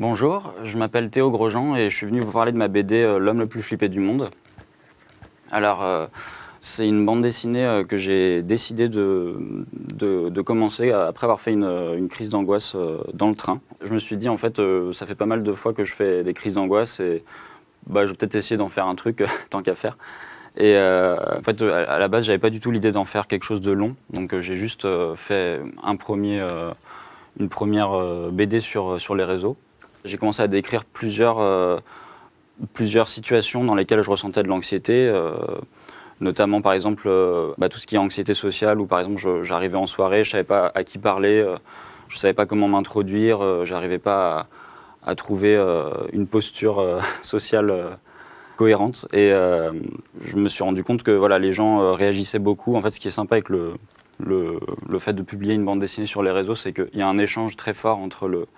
Bonjour, je m'appelle Théo Grosjean et je suis venu vous parler de ma BD L'homme le plus flippé du monde. Alors, c'est une bande dessinée que j'ai décidé de commencer après avoir fait une crise d'angoisse dans le train. Je me suis dit, en fait, ça fait pas mal de fois que je fais des crises d'angoisse et je vais peut-être essayer d'en faire un truc tant qu'à faire. Et en fait, à la base, j'avais pas du tout l'idée d'en faire quelque chose de long. Donc, j'ai juste fait une première BD sur les réseaux. J'ai commencé à décrire plusieurs situations dans lesquelles je ressentais de l'anxiété, notamment par exemple tout ce qui est anxiété sociale, où par exemple j'arrivais en soirée, je ne savais pas à qui parler, je ne savais pas comment m'introduire, je n'arrivais pas à trouver une posture sociale cohérente. Et je me suis rendu compte que voilà, les gens réagissaient beaucoup. En fait, ce qui est sympa avec le fait de publier une bande dessinée sur les réseaux, c'est qu'il y a un échange très fort entre le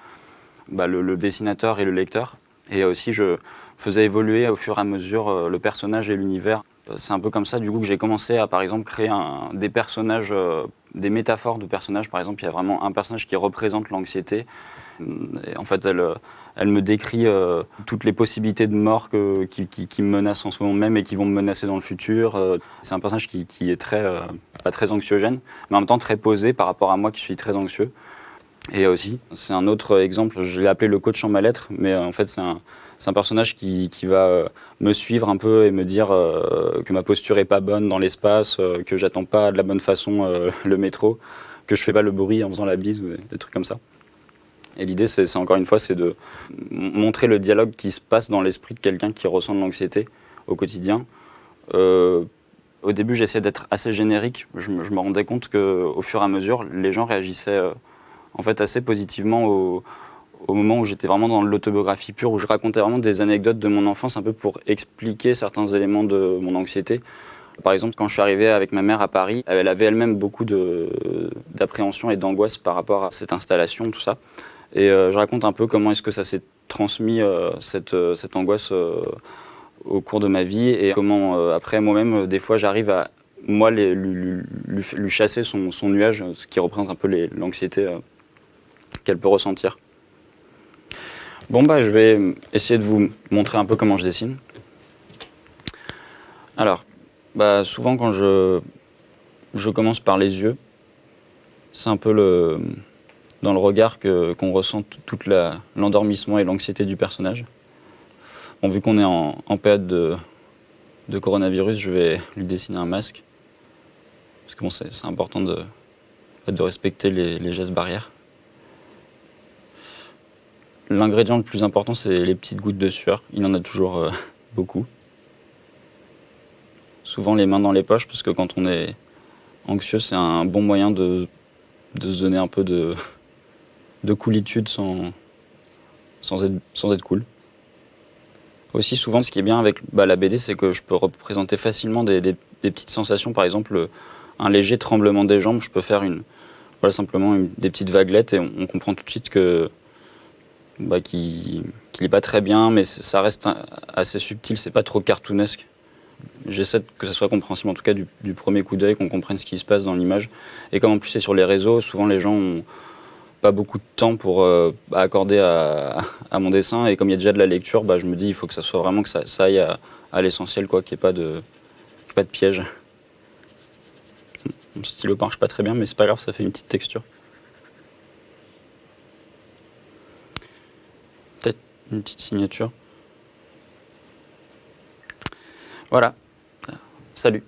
dessinateur et le lecteur. Et aussi, je faisais évoluer au fur et à mesure le personnage et l'univers. C'est un peu comme ça, du coup, que j'ai commencé à, par exemple, créer des personnages, des métaphores de personnages. Par exemple, il y a vraiment un personnage qui représente l'anxiété. Et en fait, elle me décrit toutes les possibilités de mort qui me menacent en ce moment même et qui vont me menacer dans le futur. C'est un personnage qui est pas très anxiogène, mais en même temps très posé par rapport à moi qui suis très anxieux. Et aussi, c'est un autre exemple, je l'ai appelé le coach en mal-être, mais en fait c'est un personnage qui va me suivre un peu et me dire que ma posture est pas bonne dans l'espace, que j'attends pas de la bonne façon le métro, que je fais pas le bruit en faisant la bise ou des trucs comme ça. Et l'idée, c'est encore une fois, c'est de montrer le dialogue qui se passe dans l'esprit de quelqu'un qui ressent de l'anxiété au quotidien. Au début, j'essayais d'être assez générique. Je me rendais compte qu'au fur et à mesure, les gens réagissaient en fait assez positivement au moment où j'étais vraiment dans l'autobiographie pure, où je racontais vraiment des anecdotes de mon enfance un peu pour expliquer certains éléments de mon anxiété. Par exemple, quand je suis arrivé avec ma mère à Paris, elle avait elle-même beaucoup d'appréhension et d'angoisse par rapport à cette installation, tout ça. Et je raconte un peu comment est-ce que ça s'est transmis, cette angoisse au cours de ma vie, et comment après moi-même, des fois, j'arrive à moi lui chasser son nuage, ce qui représente un peu l'anxiété qu'elle peut ressentir. Bon, je vais essayer de vous montrer un peu comment je dessine. Alors, souvent quand je commence par les yeux, c'est un peu dans le regard qu'on ressent tout l'endormissement et l'anxiété du personnage. Bon, vu qu'on est en période de coronavirus, je vais lui dessiner un masque. Parce que bon, c'est important de respecter les gestes barrières. L'ingrédient le plus important, c'est les petites gouttes de sueur. Il y en a toujours beaucoup. Souvent les mains dans les poches, parce que quand on est anxieux, c'est un bon moyen de se donner un peu de coolitude sans être cool. Aussi, souvent, ce qui est bien avec la BD, c'est que je peux représenter facilement des petites sensations. Par exemple, un léger tremblement des jambes, je peux faire simplement des petites vaguelettes et on comprend tout de suite qu'il n'est pas très bien, mais ça reste assez subtil, c'est pas trop cartoonesque. J'essaie que ça soit compréhensible, en tout cas du premier coup d'œil, qu'on comprenne ce qui se passe dans l'image. Et comme en plus c'est sur les réseaux, souvent les gens ont pas beaucoup de temps pour accorder à mon dessin, et comme il y a déjà de la lecture, je me dis il faut que ça soit vraiment que ça aille à l'essentiel, qu'il n'y ait pas de piège. Mon stylo marche pas très bien, mais c'est pas grave, ça fait une petite texture. Peut-être une petite signature. Voilà. Salut.